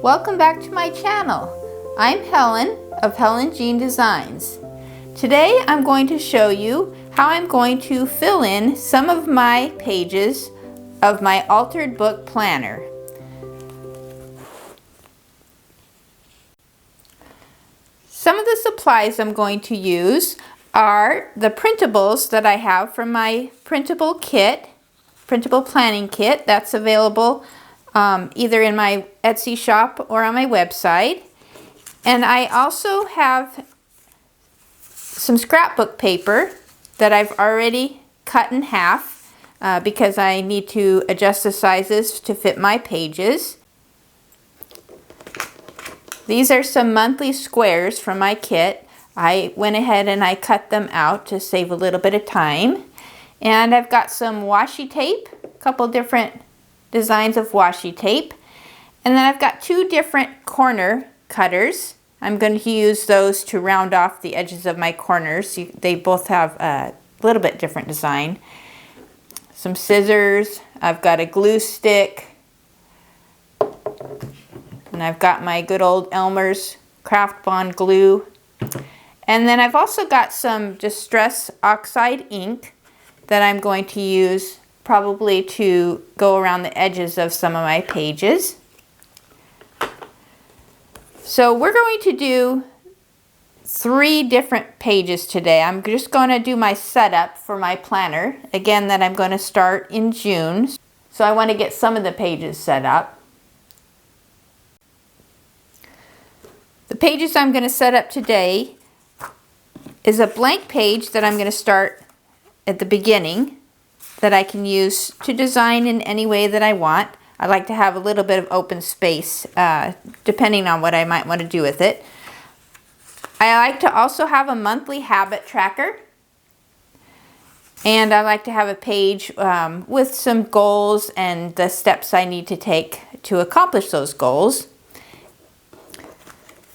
Welcome back to my channel. I'm Helen of Helen Jeanne Designs. Today I'm going to show you how I'm going to fill in some of my pages of my altered book planner. Some of the supplies I'm going to use are the printables that I have from my printable planning kit that's available either in my Etsy shop or on my website. And I also have some scrapbook paper that I've already cut in half because I need to adjust the sizes to fit my pages. These are some monthly squares from my kit. I went ahead and I cut them out to save a little bit of time. And I've got some washi tape, a couple different designs of washi tape. And then I've got two different corner cutters. I'm going to use those to round off the edges of my corners. They both have a little bit different design. Some scissors. I've got a glue stick. And I've got my good old Elmer's craft bond glue. And then I've also got some Distress Oxide ink that I'm going to use probably to go around the edges of some of my pages. So we're going to do 3 different pages today. I'm just going to do my setup for my planner, again, that I'm going to start in June. So I want to get some of the pages set up. The pages I'm going to set up today is a blank page that I'm going to start at the beginning that I can use to design in any way that I want. I like to have a little bit of open space depending on what I might want to do with it. I like to also have a monthly habit tracker, and I like to have a page with some goals and the steps I need to take to accomplish those goals.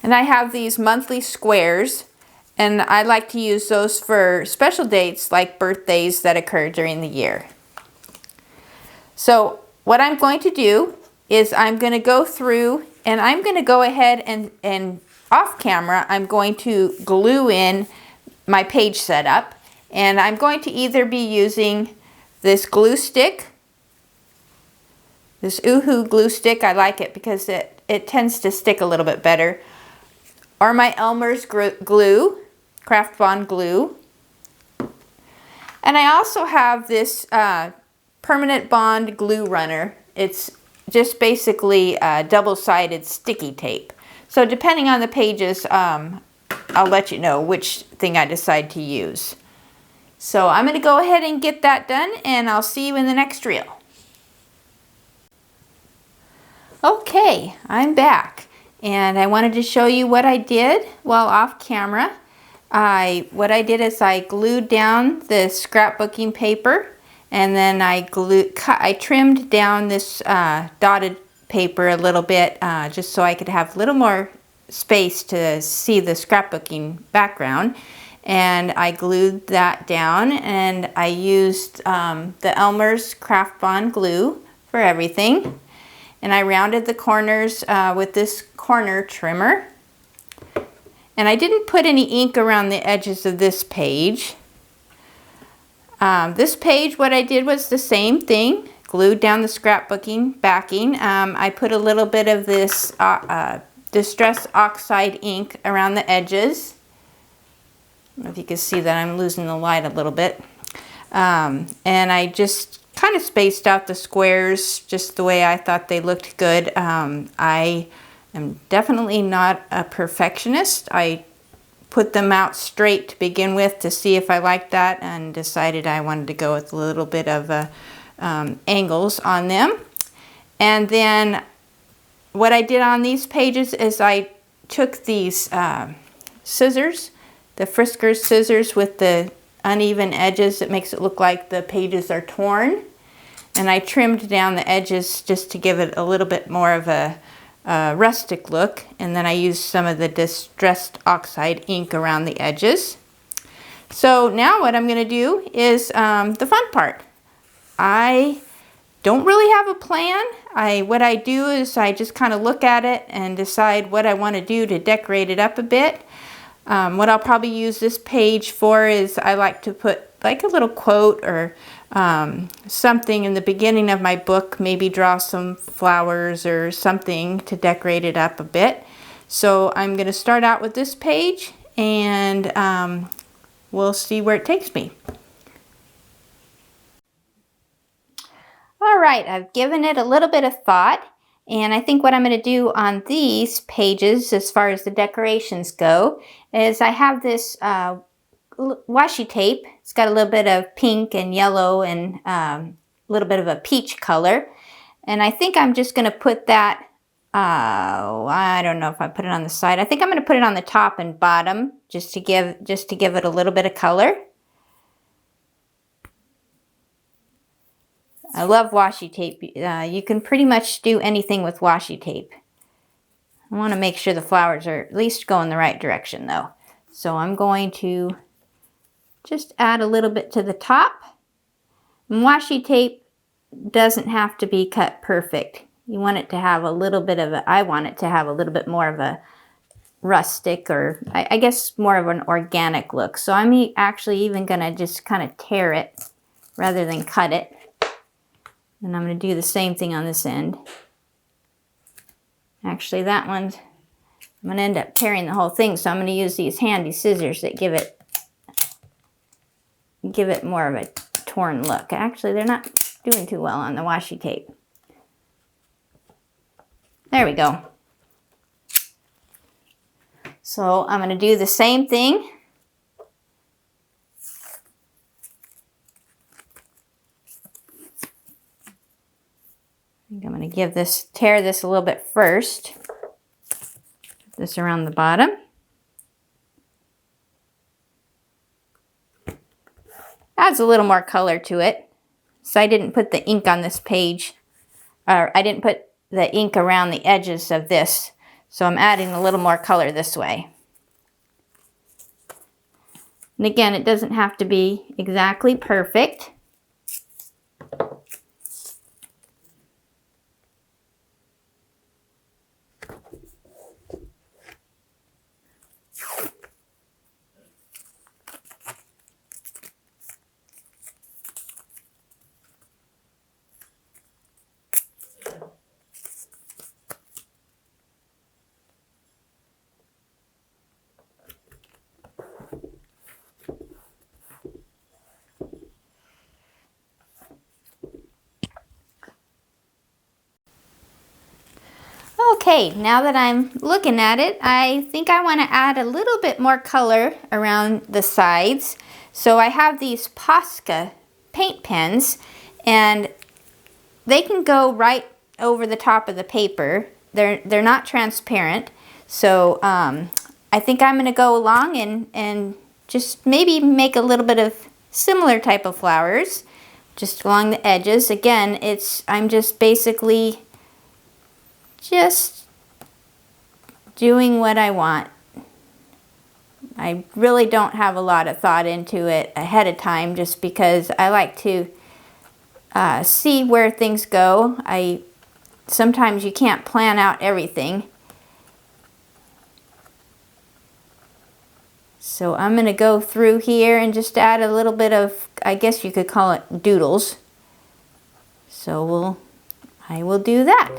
And I have these monthly squares, and I like to use those for special dates like birthdays that occur during the year. So what I'm going to do is I'm going to go through and I'm going to go ahead and off camera I'm going to glue in my page setup, and I'm going to either be using this glue stick, this Oohoo glue stick. I like it because it tends to stick a little bit better, or my Elmer's glue, craft bond glue. And I also have this permanent bond glue runner. It's just basically double-sided sticky tape. So depending on the pages, I'll let you know which thing I decide to use. So I'm going to go ahead and get that done, and I'll see you in the next reel. Okay, I'm back, and I wanted to show you what I did while off camera. What I did is I glued down the scrapbooking paper, and then I trimmed down this dotted paper a little bit just so I could have a little more space to see the scrapbooking background. And I glued that down, and I used the Elmer's craft bond glue for everything. And I rounded the corners with this corner trimmer. And I didn't put any ink around the edges of this page. This page, what I did was the same thing. Glued down the scrapbooking backing. I put a little bit of this Distress Oxide ink around the edges. I don't know if you can see that I'm losing the light a little bit. And I just kind of spaced out the squares just the way I thought they looked good. I am definitely not a perfectionist. I put them out straight to begin with to see if I liked that, and decided I wanted to go with a little bit of angles on them. And then what I did on these pages is I took these scissors, the Frisker's scissors with the uneven edges. It makes it look like the pages are torn. And I trimmed down the edges just to give it a little bit more of a rustic look. And then I used some of the Distressed Oxide ink around the edges. So now what I'm going to do is the fun part. I don't really have a plan. What I do is I just kind of look at it and decide what I want to do to decorate it up a bit. What I'll probably use this page for is I like to put like a little quote or something in the beginning of my book, maybe draw some flowers or something to decorate it up a bit. So I'm going to start out with this page, and we'll see where it takes me. All right, I've given it a little bit of thought, and I think what I'm going to do on these pages as far as the decorations go is I have this washi tape. It's got a little bit of pink and yellow and a little bit of a peach color, and I think I'm just going to put that, I don't know if I put it on the side. I think I'm going to put it on the top and bottom just to give it a little bit of color. I love washi tape. You can pretty much do anything with washi tape. I want to make sure the flowers are at least going the right direction though. So I'm going to just add a little bit to the top. And washi tape doesn't have to be cut perfect. You want it to have a little bit of I want it to have a little bit more of a rustic, or I guess more of an organic look. So I'm actually even going to just kind of tear it rather than cut it. And I'm going to do the same thing on this end. Actually, that one's, I'm going to end up tearing the whole thing, so I'm going to use these handy scissors that give it more of a torn look. Actually, they're not doing too well on the washi tape. There we go. So I'm going to do the same thing. I'm going to tear this a little bit first. Put this around the bottom. Adds a little more color to it. So I didn't put the ink on this page, or I didn't put the ink around the edges of this. So I'm adding a little more color this way. And again, it doesn't have to be exactly perfect. Okay, now that I'm looking at it, I think I want to add a little bit more color around the sides. So I have these Posca paint pens, and they can go right over the top of the paper. They're not transparent, so I think I'm going to go along and just maybe make a little bit of similar type of flowers just along the edges. Again, I'm just basically just doing what I want. I really don't have a lot of thought into it ahead of time, just because I like to see where things go. Sometimes you can't plan out everything. So I'm going to go through here and just add a little bit of, I guess you could call it doodles. So I will do that.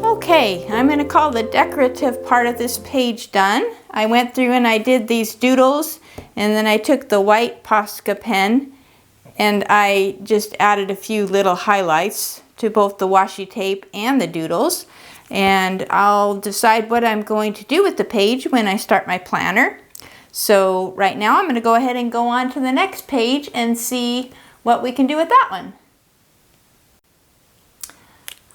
Okay, I'm going to call the decorative part of this page done. I went through and I did these doodles, and then I took the white Posca pen and I just added a few little highlights to both the washi tape and the doodles. And I'll decide what I'm going to do with the page when I start my planner. So right now I'm going to go ahead and go on to the next page and see what we can do with that one.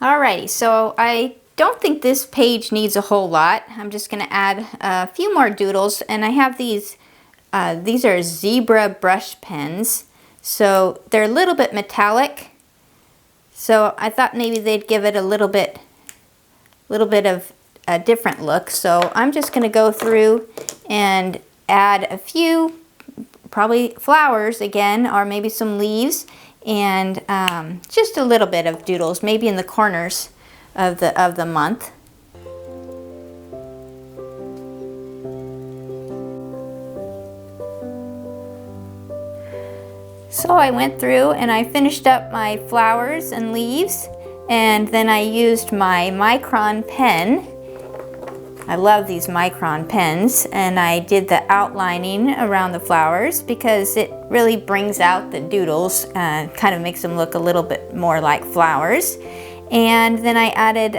Alrighty, so I don't think this page needs a whole lot. I'm just going to add a few more doodles, and I have these are zebra brush pens. So they're a little bit metallic. So I thought maybe they'd give it a little bit of a different look. So I'm just going to go through and add a few, probably flowers again, or maybe some leaves, and just a little bit of doodles, maybe in the corners of the month. So I went through and I finished up my flowers and leaves, and then I used my micron pen. I love these micron pens, and I did the outlining around the flowers because it really brings out the doodles, kind of makes them look a little bit more like flowers. And then I added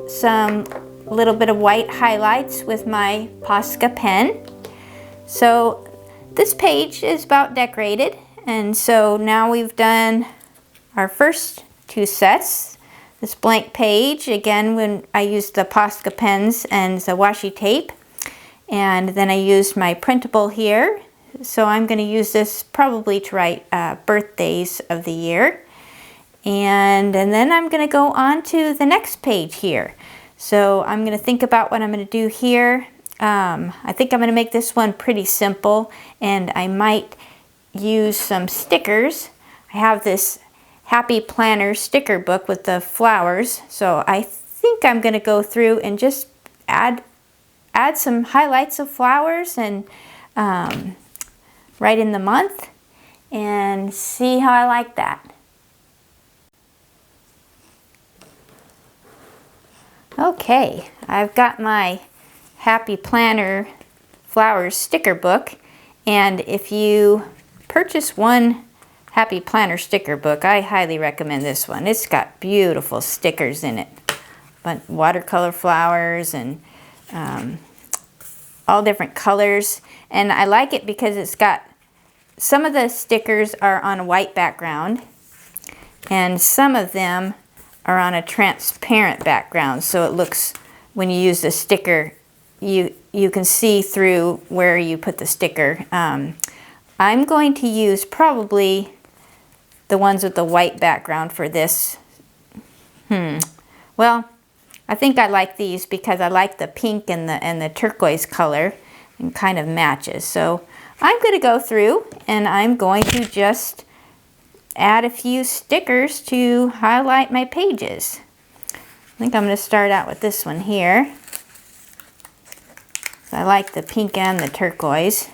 some little bit of white highlights with my Posca pen. So this page is about decorated, and so now we've done our first two sets. This blank page, again, when I used the Posca pens and the washi tape, and then I used my printable here. So I'm going to use this probably to write birthdays of the year. And then I'm going to go on to the next page here. So I'm going to think about what I'm going to do here. I think I'm going to make this one pretty simple, and I might use some stickers. I have this Happy Planner sticker book with the flowers, so I think I'm going to go through and just add some highlights of flowers and write in the month and see how I like that. Okay, I've got my Happy Planner flowers sticker book, and if you purchase one Happy Planner sticker book, I highly recommend this one. It's got beautiful stickers in it, but watercolor flowers and all different colors. And I like it because it's got, some of the stickers are on a white background, and some of them are on a transparent background. So it looks, when you use the sticker, you can see through where you put the sticker. I'm going to use probably the ones with the white background for this. Well, I think I like these because I like the pink and the turquoise color, and kind of matches. So I'm going to go through and I'm going to just add a few stickers to highlight my pages. I think I'm going to start out with this one here. I like the pink and the turquoise.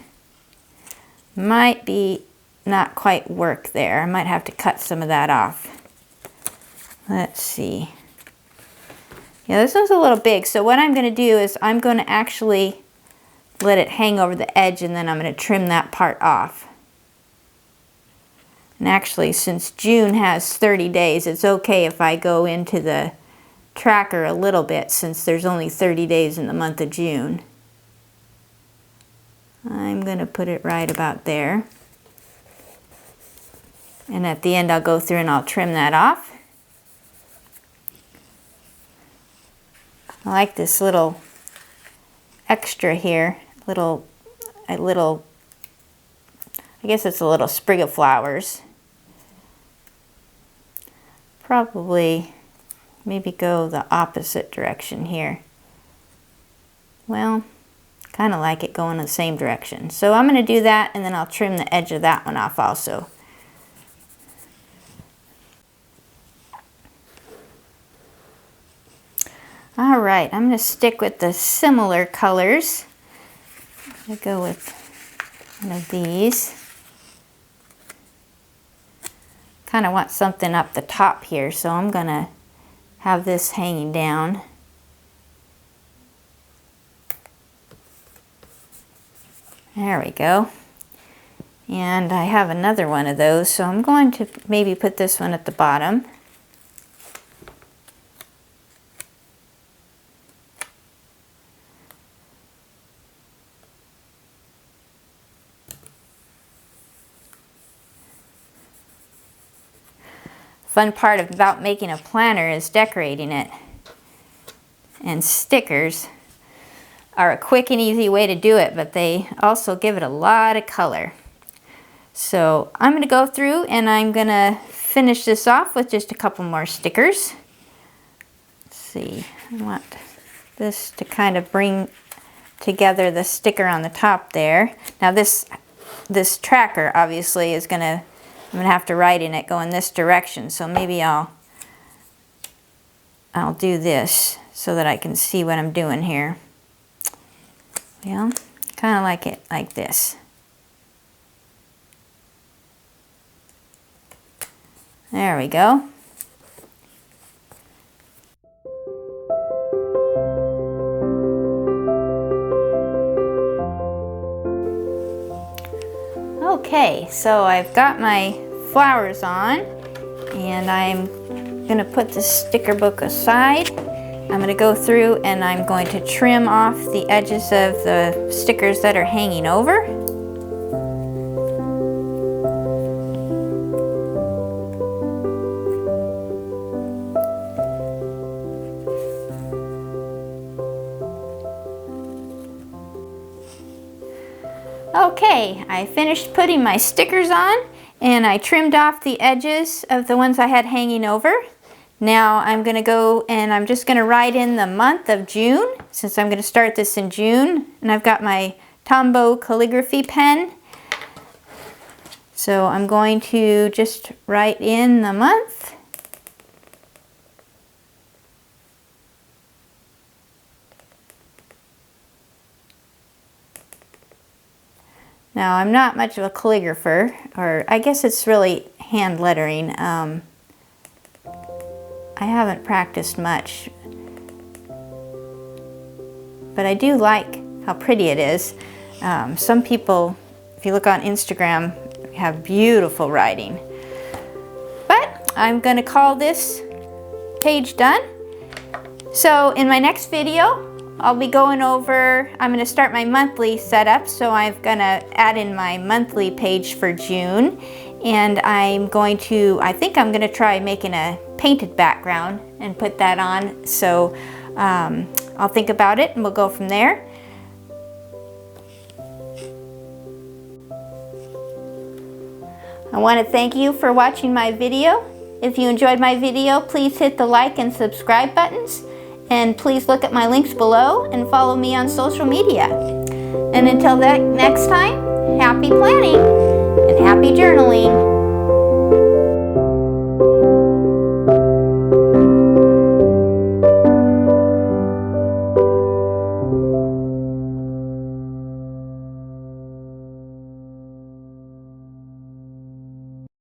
Might be not quite work there. I might have to cut some of that off. Let's see. Yeah, this one's a little big, so what I'm going to do is I'm going to actually let it hang over the edge, and then I'm going to trim that part off. And actually, since June has 30 days, it's okay if I go into the tracker a little bit, since there's only 30 days in the month of June. I'm going to put it right about there. And at the end I'll go through and I'll trim that off. I like this little extra here, I guess it's a little sprig of flowers. Probably maybe go the opposite direction here. Well, kind of like it going in the same direction. So I'm going to do that, and then I'll trim the edge of that one off also. All right, I'm going to stick with the similar colors. I'm going to go with one of these. Kind of want something up the top here, so I'm going to have this hanging down. There we go. And I have another one of those, so I'm going to maybe put this one at the bottom. Fun part about making a planner is decorating it. And stickers are a quick and easy way to do it, but they also give it a lot of color. So I'm going to go through and I'm going to finish this off with just a couple more stickers. Let's see, I want this to kind of bring together the sticker on the top there. Now this tracker obviously is I'm gonna have to write in it going this direction, so maybe I'll do this so that I can see what I'm doing here. Well, kind of like it like this. There we go. Okay, so I've got my flowers on and I'm going to put the sticker book aside. I'm going to go through and I'm going to trim off the edges of the stickers that are hanging over. Okay, I finished putting my stickers on and I trimmed off the edges of the ones I had hanging over. Now I'm going to go and I'm just going to write in the month of June, since I'm going to start this in June, and I've got my Tombow calligraphy pen. So I'm going to just write in the month. Now I'm not much of a calligrapher, or I guess it's really hand lettering. I haven't practiced much, but I do like how pretty it is. Some people, if you look on Instagram, have beautiful writing. But I'm going to call this page done. So in my next video, I'll be going over, I'm going to start my monthly setup, so I'm going to add in my monthly page for June, and I think I'm going to try making a painted background and put that on, so I'll think about it and we'll go from there. I want to thank you for watching my video. If you enjoyed my video, please hit the like and subscribe buttons. And please look at my links below and follow me on social media. And until next time, happy planning and happy journaling.